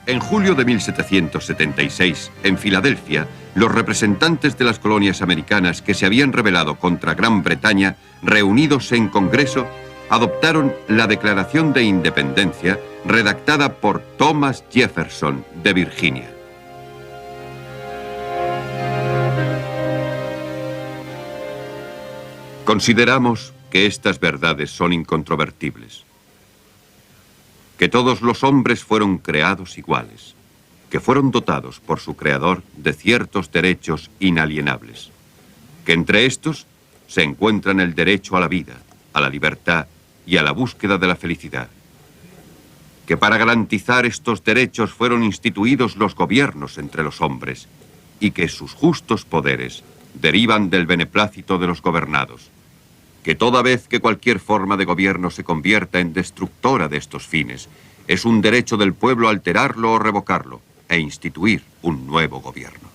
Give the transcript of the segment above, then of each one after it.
En julio de 1776, en Filadelfia, los representantes de las colonias americanas que se habían rebelado contra Gran Bretaña, reunidos en Congreso, adoptaron la Declaración de Independencia redactada por Thomas Jefferson de Virginia. Consideramos que estas verdades son incontrovertibles. Que todos los hombres fueron creados iguales, que fueron dotados por su Creador de ciertos derechos inalienables, que entre estos se encuentran el derecho a la vida, a la libertad y a la búsqueda de la felicidad, que para garantizar estos derechos fueron instituidos los gobiernos entre los hombres y que sus justos poderes derivan del beneplácito de los gobernados, que toda vez que cualquier forma de gobierno se convierta en destructora de estos fines, es un derecho del pueblo alterarlo o revocarlo e instituir un nuevo gobierno.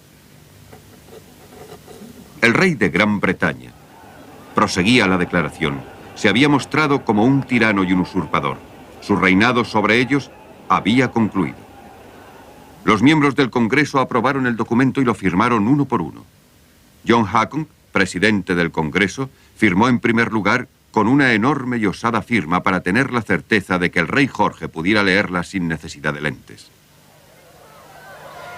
El rey de Gran Bretaña, proseguía la declaración, se había mostrado como un tirano y un usurpador. Su reinado sobre ellos había concluido. Los miembros del Congreso aprobaron el documento y lo firmaron uno por uno. John Hancock, presidente del Congreso, firmó en primer lugar con una enorme y osada firma para tener la certeza de que el rey Jorge pudiera leerla sin necesidad de lentes.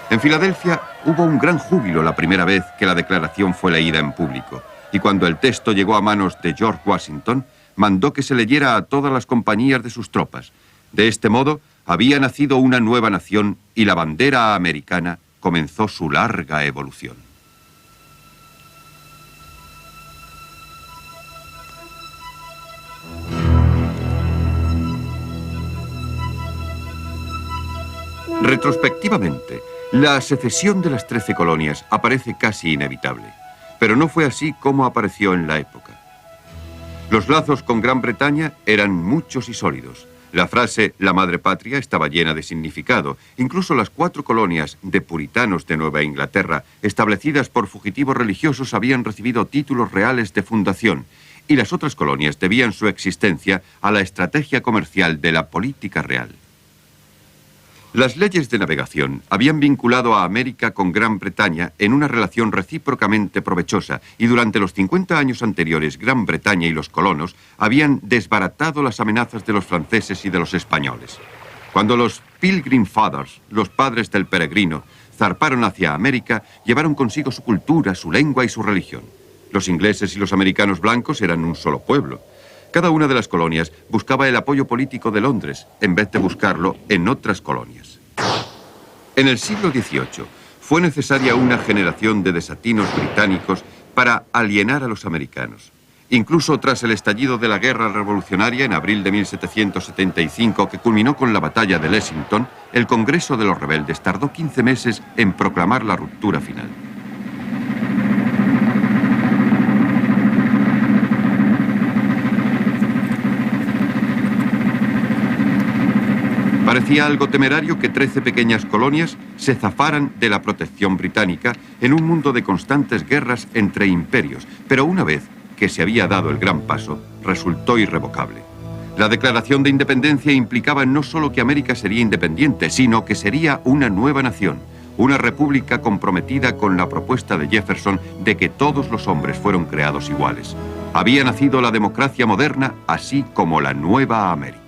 En Filadelfia hubo un gran júbilo la primera vez que la declaración fue leída en público, y cuando el texto llegó a manos de George Washington, mandó que se leyera a todas las compañías de sus tropas. De este modo, había nacido una nueva nación y la bandera americana comenzó su larga evolución. Retrospectivamente, la secesión de las 13 colonias aparece casi inevitable, pero no fue así como apareció en la época. Los lazos con Gran Bretaña eran muchos y sólidos. La frase «la madre patria» estaba llena de significado. Incluso las 4 colonias de puritanos de Nueva Inglaterra, establecidas por fugitivos religiosos, habían recibido títulos reales de fundación, y las otras colonias debían su existencia a la estrategia comercial de la política real. Las leyes de navegación habían vinculado a América con Gran Bretaña en una relación recíprocamente provechosa y durante los 50 años anteriores Gran Bretaña y los colonos habían desbaratado las amenazas de los franceses y de los españoles. Cuando los Pilgrim Fathers, los padres del peregrino, zarparon hacia América, llevaron consigo su cultura, su lengua y su religión. Los ingleses y los americanos blancos eran un solo pueblo. Cada una de las colonias buscaba el apoyo político de Londres, en vez de buscarlo en otras colonias. En el siglo XVIII fue necesaria una generación de desatinos británicos para alienar a los americanos. Incluso tras el estallido de la Guerra Revolucionaria en abril de 1775, que culminó con la batalla de Lexington, el Congreso de los Rebeldes tardó 15 meses en proclamar la ruptura final. Parecía algo temerario que 13 pequeñas colonias se zafaran de la protección británica en un mundo de constantes guerras entre imperios, pero una vez que se había dado el gran paso, resultó irrevocable. La Declaración de Independencia implicaba no solo que América sería independiente, sino que sería una nueva nación, una república comprometida con la propuesta de Jefferson de que todos los hombres fueron creados iguales. Había nacido la democracia moderna, así como la nueva América.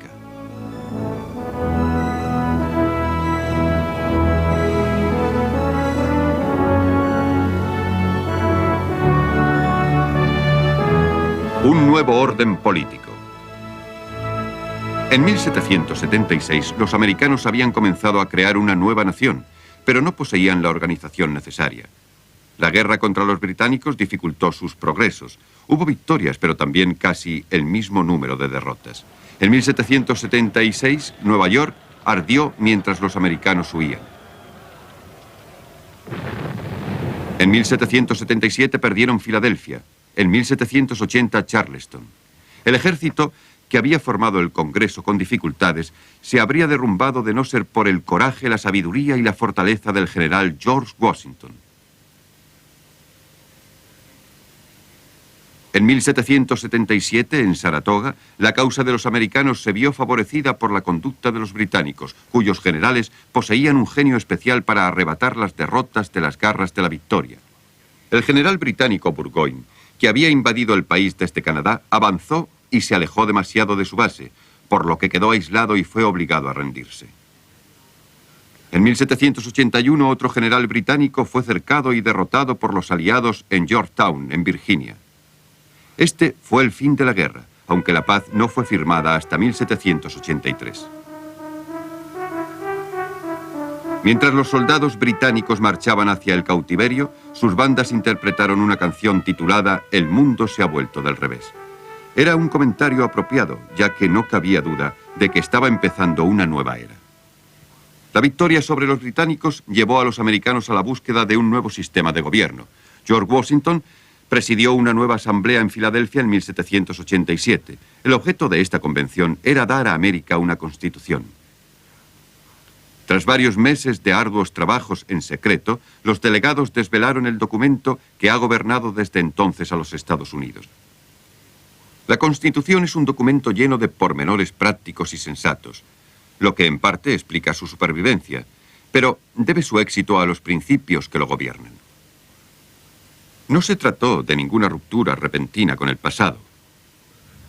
Un nuevo orden político. En 1776, los americanos habían comenzado a crear una nueva nación, pero no poseían la organización necesaria. La guerra contra los británicos dificultó sus progresos. Hubo victorias, pero también casi el mismo número de derrotas. En 1776, Nueva York ardió mientras los americanos huían. En 1777 perdieron Filadelfia. En 1780 Charleston. El ejército, que había formado el Congreso con dificultades, se habría derrumbado de no ser por el coraje, la sabiduría y la fortaleza del general George Washington. En 1777, en Saratoga, la causa de los americanos se vio favorecida por la conducta de los británicos, cuyos generales poseían un genio especial para arrebatar las derrotas de las garras de la victoria. El general británico Burgoyne, que había invadido el país desde Canadá, avanzó y se alejó demasiado de su base, por lo que quedó aislado y fue obligado a rendirse. En 1781, otro general británico fue cercado y derrotado por los aliados en Yorktown, en Virginia. Este fue el fin de la guerra, aunque la paz no fue firmada hasta 1783. Mientras los soldados británicos marchaban hacia el cautiverio, sus bandas interpretaron una canción titulada El mundo se ha vuelto del revés. Era un comentario apropiado, ya que no cabía duda de que estaba empezando una nueva era. La victoria sobre los británicos llevó a los americanos a la búsqueda de un nuevo sistema de gobierno. George Washington presidió una nueva asamblea en Filadelfia en 1787. El objeto de esta convención era dar a América una constitución. Tras varios meses de arduos trabajos en secreto, los delegados desvelaron el documento que ha gobernado desde entonces a los Estados Unidos. La Constitución es un documento lleno de pormenores prácticos y sensatos, lo que en parte explica su supervivencia, pero debe su éxito a los principios que lo gobiernan. No se trató de ninguna ruptura repentina con el pasado.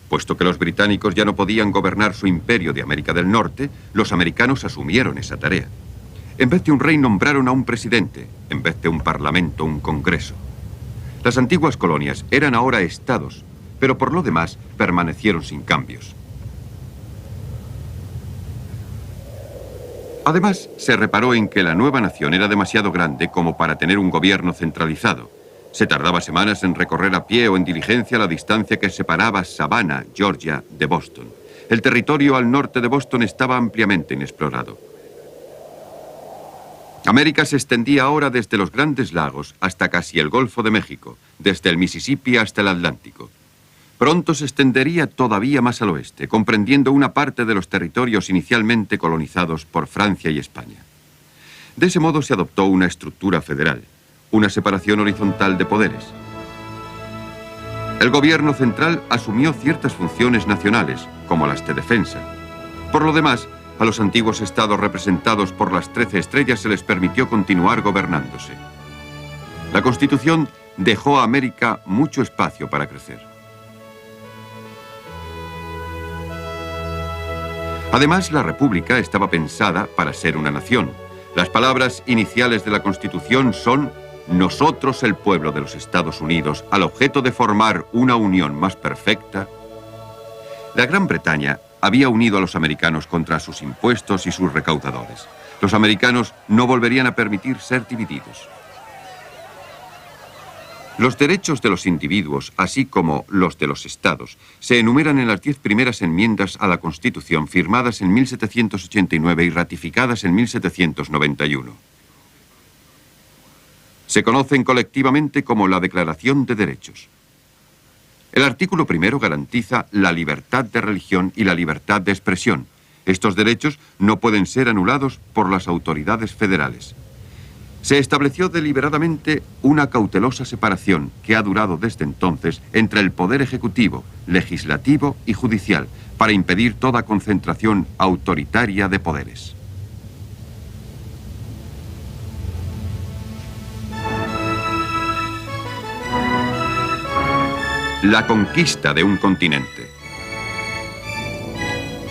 Puesto que los británicos ya no podían gobernar su imperio de América del Norte, los americanos asumieron esa tarea. En vez de un rey nombraron a un presidente, en vez de un parlamento, un congreso. Las antiguas colonias eran ahora estados, pero por lo demás permanecieron sin cambios. Además, se reparó en que la nueva nación era demasiado grande como para tener un gobierno centralizado. Se tardaba semanas en recorrer a pie o en diligencia la distancia que separaba Savannah, Georgia, de Boston. El territorio al norte de Boston estaba ampliamente inexplorado. América se extendía ahora desde los Grandes Lagos hasta casi el Golfo de México, desde el Mississippi hasta el Atlántico. Pronto se extendería todavía más al oeste, comprendiendo una parte de los territorios inicialmente colonizados por Francia y España. De ese modo se adoptó una estructura federal, una separación horizontal de poderes. El gobierno central asumió ciertas funciones nacionales, como las de defensa. Por lo demás, a los antiguos estados representados por las 13 estrellas se les permitió continuar gobernándose. La Constitución dejó a América mucho espacio para crecer. Además, la República estaba pensada para ser una nación. Las palabras iniciales de la Constitución son «Nosotros, el pueblo de los Estados Unidos, al objeto de formar una unión más perfecta». La Gran Bretaña había unido a los americanos contra sus impuestos y sus recaudadores. Los americanos no volverían a permitir ser divididos. Los derechos de los individuos, así como los de los estados, se enumeran en las 10 primeras enmiendas a la Constitución firmadas en 1789 y ratificadas en 1791. Se conocen colectivamente como la Declaración de Derechos. El artículo primero garantiza la libertad de religión y la libertad de expresión. Estos derechos no pueden ser anulados por las autoridades federales. Se estableció deliberadamente una cautelosa separación que ha durado desde entonces entre el poder ejecutivo, legislativo y judicial para impedir toda concentración autoritaria de poderes. La conquista de un continente.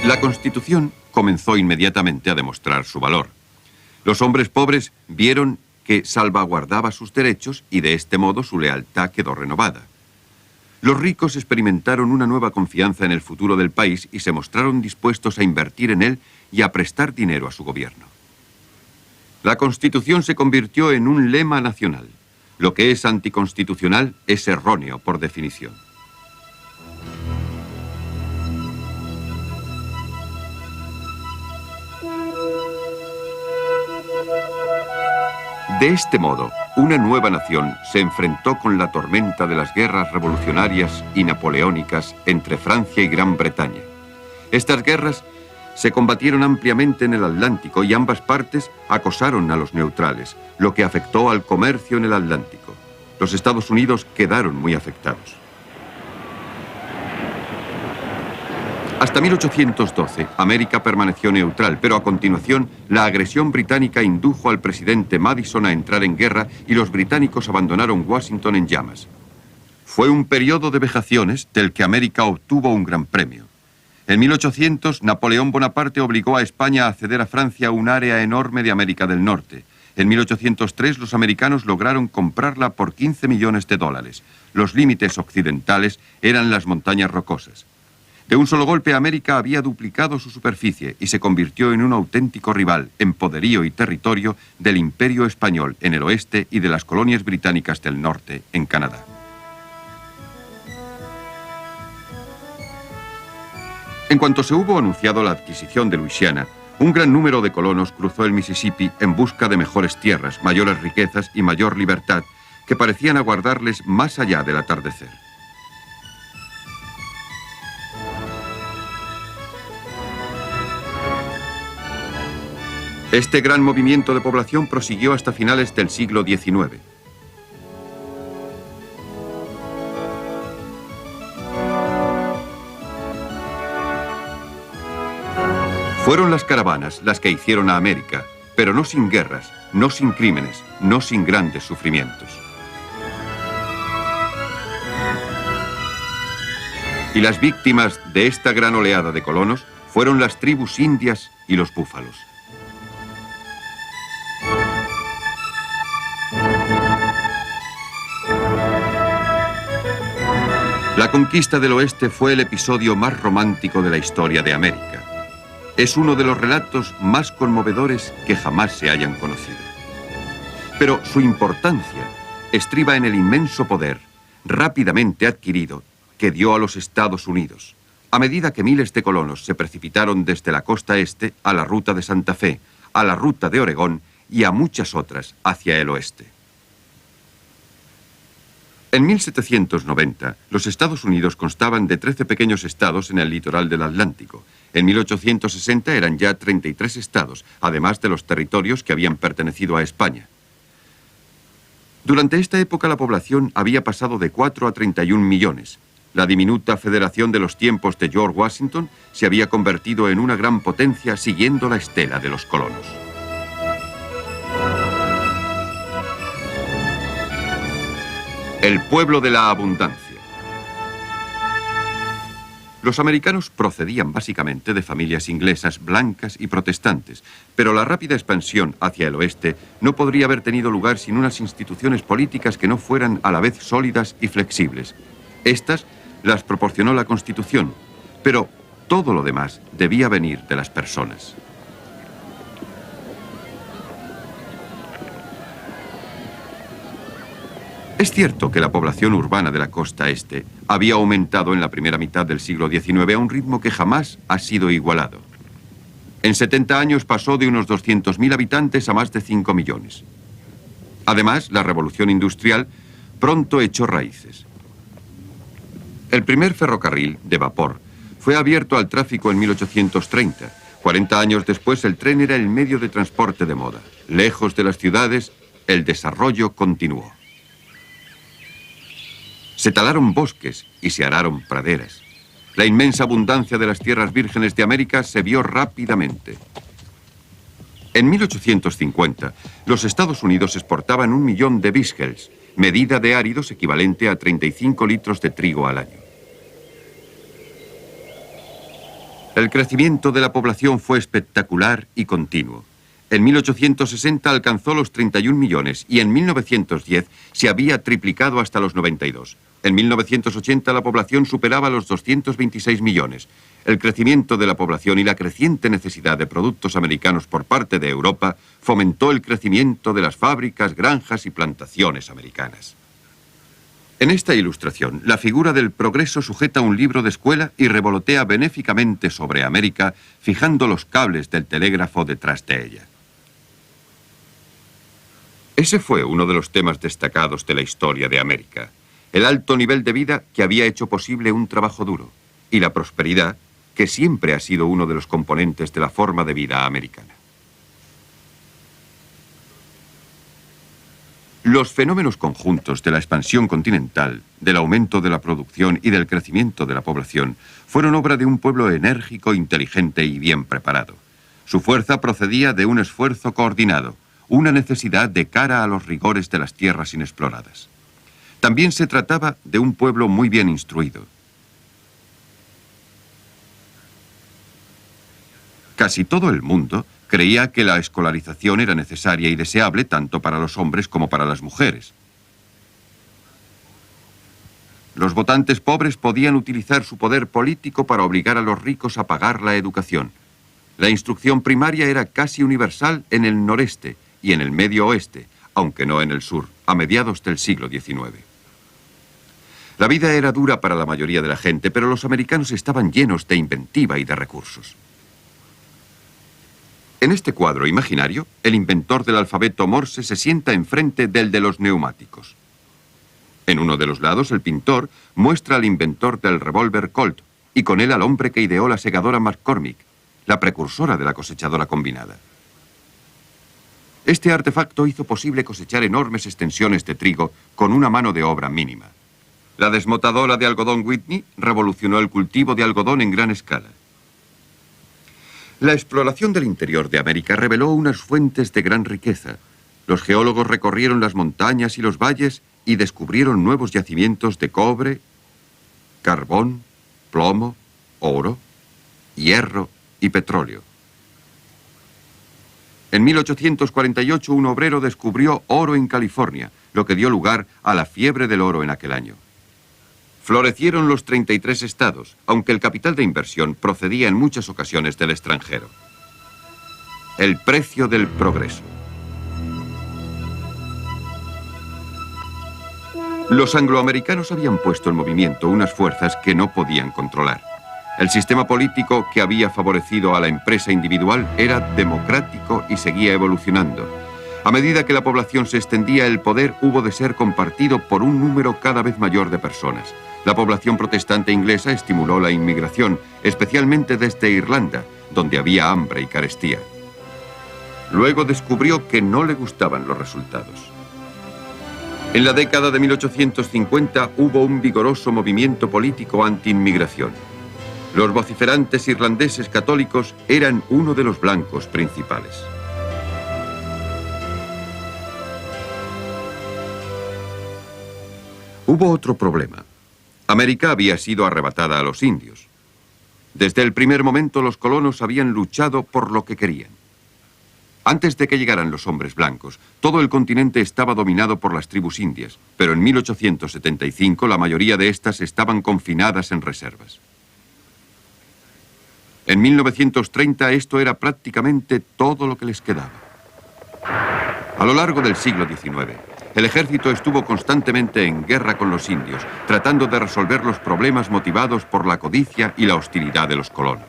La Constitución comenzó inmediatamente a demostrar su valor. Los hombres pobres vieron que salvaguardaba sus derechos y de este modo su lealtad quedó renovada. Los ricos experimentaron una nueva confianza en el futuro del país y se mostraron dispuestos a invertir en él y a prestar dinero a su gobierno. La Constitución se convirtió en un lema nacional. Lo que es anticonstitucional es erróneo por definición. De este modo, una nueva nación se enfrentó con la tormenta de las guerras revolucionarias y napoleónicas entre Francia y Gran Bretaña. Estas guerras se combatieron ampliamente en el Atlántico y ambas partes acosaron a los neutrales, lo que afectó al comercio en el Atlántico. Los Estados Unidos quedaron muy afectados. Hasta 1812, América permaneció neutral, pero a continuación, la agresión británica indujo al presidente Madison a entrar en guerra y los británicos abandonaron Washington en llamas. Fue un periodo de vejaciones del que América obtuvo un gran premio. En 1800, Napoleón Bonaparte obligó a España a ceder a Francia un área enorme de América del Norte. En 1803, los americanos lograron comprarla por 15 millones de dólares. Los límites occidentales eran las montañas rocosas. De un solo golpe, América había duplicado su superficie y se convirtió en un auténtico rival en poderío y territorio del Imperio Español en el oeste y de las colonias británicas del norte en Canadá. En cuanto se hubo anunciado la adquisición de Luisiana, un gran número de colonos cruzó el Mississippi en busca de mejores tierras, mayores riquezas y mayor libertad que parecían aguardarles más allá del atardecer. Este gran movimiento de población prosiguió hasta finales del siglo XIX. Fueron las caravanas las que hicieron a América, pero no sin guerras, no sin crímenes, no sin grandes sufrimientos. Y las víctimas de esta gran oleada de colonos fueron las tribus indias y los búfalos. La conquista del oeste fue el episodio más romántico de la historia de América. Es uno de los relatos más conmovedores que jamás se hayan conocido. Pero su importancia estriba en el inmenso poder, rápidamente adquirido, que dio a los Estados Unidos, a medida que miles de colonos se precipitaron desde la costa este a la ruta de Santa Fe, a la ruta de Oregón y a muchas otras hacia el oeste. En 1790, los Estados Unidos constaban de 13 pequeños estados en el litoral del Atlántico. En 1860 eran ya 33 estados, además de los territorios que habían pertenecido a España. Durante esta época la población había pasado de 4 a 31 millones. La diminuta federación de los tiempos de George Washington se había convertido en una gran potencia siguiendo la estela de los colonos. El pueblo de la abundancia. Los americanos procedían básicamente de familias inglesas blancas y protestantes, pero la rápida expansión hacia el oeste no podría haber tenido lugar sin unas instituciones políticas que no fueran a la vez sólidas y flexibles. Estas las proporcionó la Constitución, pero todo lo demás debía venir de las personas. Es cierto que la población urbana de la costa este había aumentado en la primera mitad del siglo XIX a un ritmo que jamás ha sido igualado. En 70 años pasó de unos 200.000 habitantes a más de 5 millones. Además, la revolución industrial pronto echó raíces. El primer ferrocarril de vapor fue abierto al tráfico en 1830. 40 años después, el tren era el medio de transporte de moda. Lejos de las ciudades, el desarrollo continuó. Se talaron bosques y se araron praderas. La inmensa abundancia de las tierras vírgenes de América se vio rápidamente. En 1850, los Estados Unidos exportaban 1 millón de Bisgels, medida de áridos equivalente a 35 litros de trigo al año. El crecimiento de la población fue espectacular y continuo. En 1860 alcanzó los 31 millones y en 1910 se había triplicado hasta los 92. En 1980 la población superaba los 226 millones. El crecimiento de la población y la creciente necesidad de productos americanos por parte de Europa fomentó el crecimiento de las fábricas, granjas y plantaciones americanas. En esta ilustración, la figura del progreso sujeta un libro de escuela y revolotea benéficamente sobre América, fijando los cables del telégrafo detrás de ella. Ese fue uno de los temas destacados de la historia de América. El alto nivel de vida que había hecho posible un trabajo duro y la prosperidad que siempre ha sido uno de los componentes de la forma de vida americana. Los fenómenos conjuntos de la expansión continental, del aumento de la producción y del crecimiento de la población fueron obra de un pueblo enérgico, inteligente y bien preparado. Su fuerza procedía de un esfuerzo coordinado, una necesidad de cara a los rigores de las tierras inexploradas. También se trataba de un pueblo muy bien instruido. Casi todo el mundo creía que la escolarización era necesaria y deseable tanto para los hombres como para las mujeres. Los votantes pobres podían utilizar su poder político para obligar a los ricos a pagar la educación. La instrucción primaria era casi universal en el noreste y en el medio oeste, aunque no en el sur, a mediados del siglo XIX. La vida era dura para la mayoría de la gente, pero los americanos estaban llenos de inventiva y de recursos. En este cuadro imaginario, el inventor del alfabeto Morse se sienta enfrente del de los neumáticos. En uno de los lados, el pintor muestra al inventor del revólver Colt y con él al hombre que ideó la segadora McCormick, la precursora de la cosechadora combinada. Este artefacto hizo posible cosechar enormes extensiones de trigo con una mano de obra mínima. La desmotadora de algodón Whitney revolucionó el cultivo de algodón en gran escala. La exploración del interior de América reveló unas fuentes de gran riqueza. Los geólogos recorrieron las montañas y los valles y descubrieron nuevos yacimientos de cobre, carbón, plomo, oro, hierro y petróleo. En 1848 un obrero descubrió oro en California, lo que dio lugar a la fiebre del oro en aquel año. Florecieron los 33 estados, aunque el capital de inversión procedía en muchas ocasiones del extranjero. El precio del progreso. Los angloamericanos habían puesto en movimiento unas fuerzas que no podían controlar. El sistema político que había favorecido a la empresa individual era democrático y seguía evolucionando. A medida que la población se extendía, el poder hubo de ser compartido por un número cada vez mayor de personas. La población protestante inglesa estimuló la inmigración, especialmente desde Irlanda, donde había hambre y carestía. Luego descubrió que no le gustaban los resultados. En la década de 1850 hubo un vigoroso movimiento político anti-inmigración. Los vociferantes irlandeses católicos eran uno de los blancos principales. Hubo otro problema. América había sido arrebatada a los indios. Desde el primer momento los colonos habían luchado por lo que querían. Antes de que llegaran los hombres blancos, todo el continente estaba dominado por las tribus indias, pero en 1875 la mayoría de estas estaban confinadas en reservas. En 1930 esto era prácticamente todo lo que les quedaba. A lo largo del siglo XIX, el ejército estuvo constantemente en guerra con los indios, tratando de resolver los problemas motivados por la codicia y la hostilidad de los colonos.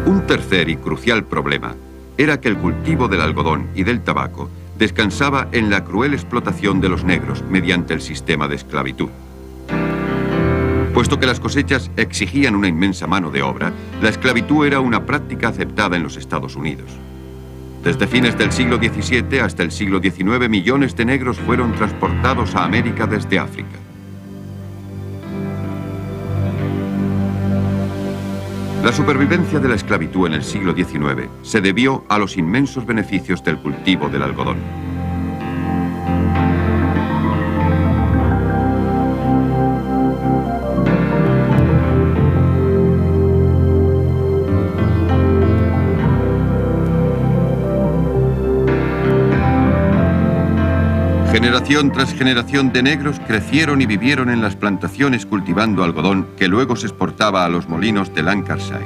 Un tercer y crucial problema era que el cultivo del algodón y del tabaco descansaba en la cruel explotación de los negros mediante el sistema de esclavitud. Puesto que las cosechas exigían una inmensa mano de obra, la esclavitud era una práctica aceptada en los Estados Unidos. Desde fines del siglo XVII hasta el siglo XIX, millones de negros fueron transportados a América desde África. La supervivencia de la esclavitud en el siglo XIX se debió a los inmensos beneficios del cultivo del algodón. Generación tras generación de negros crecieron y vivieron en las plantaciones cultivando algodón que luego se exportaba a los molinos de Lancashire.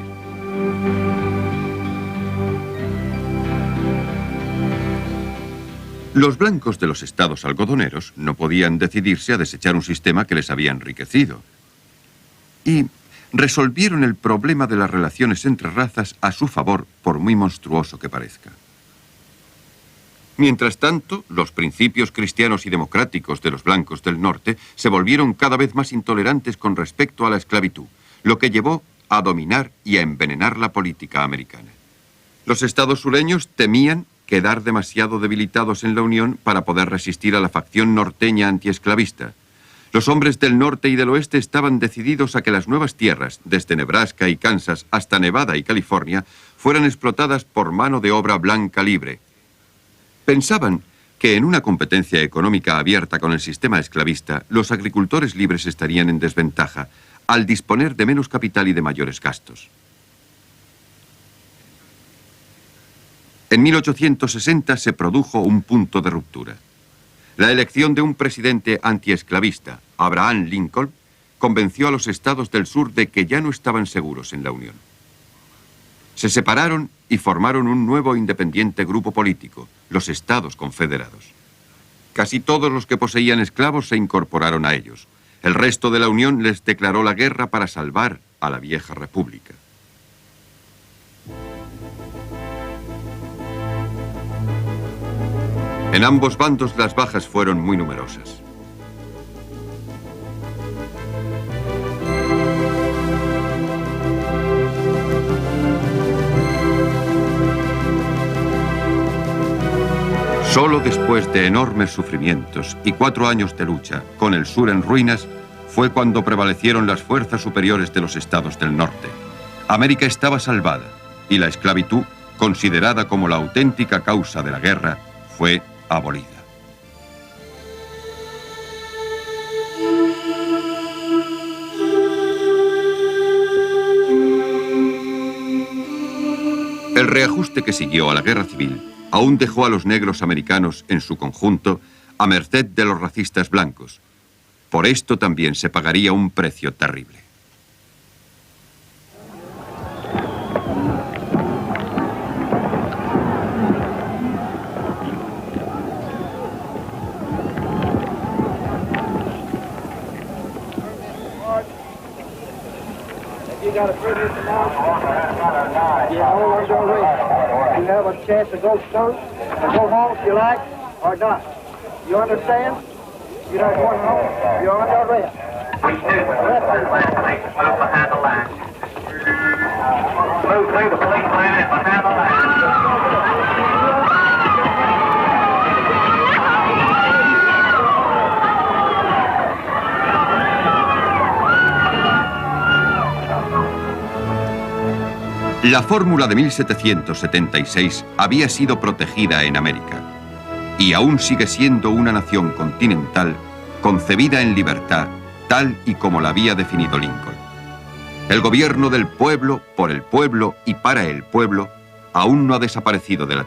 Los blancos de los estados algodoneros no podían decidirse a desechar un sistema que les había enriquecido. Y resolvieron el problema de las relaciones entre razas a su favor, por muy monstruoso que parezca. Mientras tanto, los principios cristianos y democráticos de los blancos del norte se volvieron cada vez más intolerantes con respecto a la esclavitud, lo que llevó a dominar y a envenenar la política americana. Los estados sureños temían quedar demasiado debilitados en la Unión para poder resistir a la facción norteña antiesclavista. Los hombres del norte y del oeste estaban decididos a que las nuevas tierras, desde Nebraska y Kansas hasta Nevada y California, fueran explotadas por mano de obra blanca libre. Pensaban que en una competencia económica abierta con el sistema esclavista, los agricultores libres estarían en desventaja, al disponer de menos capital y de mayores gastos. En 1860 se produjo un punto de ruptura. La elección de un presidente antiesclavista, Abraham Lincoln, convenció a los estados del sur de que ya no estaban seguros en la Unión. Se separaron y formaron un nuevo independiente grupo político, los Estados Confederados. Casi todos los que poseían esclavos se incorporaron a ellos. El resto de la Unión les declaró la guerra para salvar a la vieja república. En ambos bandos las bajas fueron muy numerosas. Solo después de enormes sufrimientos y 4 años de lucha, con el sur en ruinas, fue cuando prevalecieron las fuerzas superiores de los estados del norte. América estaba salvada y la esclavitud, considerada como la auténtica causa de la guerra, fue abolida. El reajuste que siguió a la guerra civil aún dejó a los negros americanos en su conjunto a merced de los racistas blancos. Por esto también se pagaría un precio terrible. You have a chance to go stone, or go home if you like, or not. You understand? You're not going home. You're under arrest. Move behind the line. Move through the police line and behind the line. La fórmula de 1776 había sido protegida en América y aún sigue siendo una nación continental concebida en libertad, tal y como la había definido Lincoln. El gobierno del pueblo, por el pueblo y para el pueblo aún no ha desaparecido de la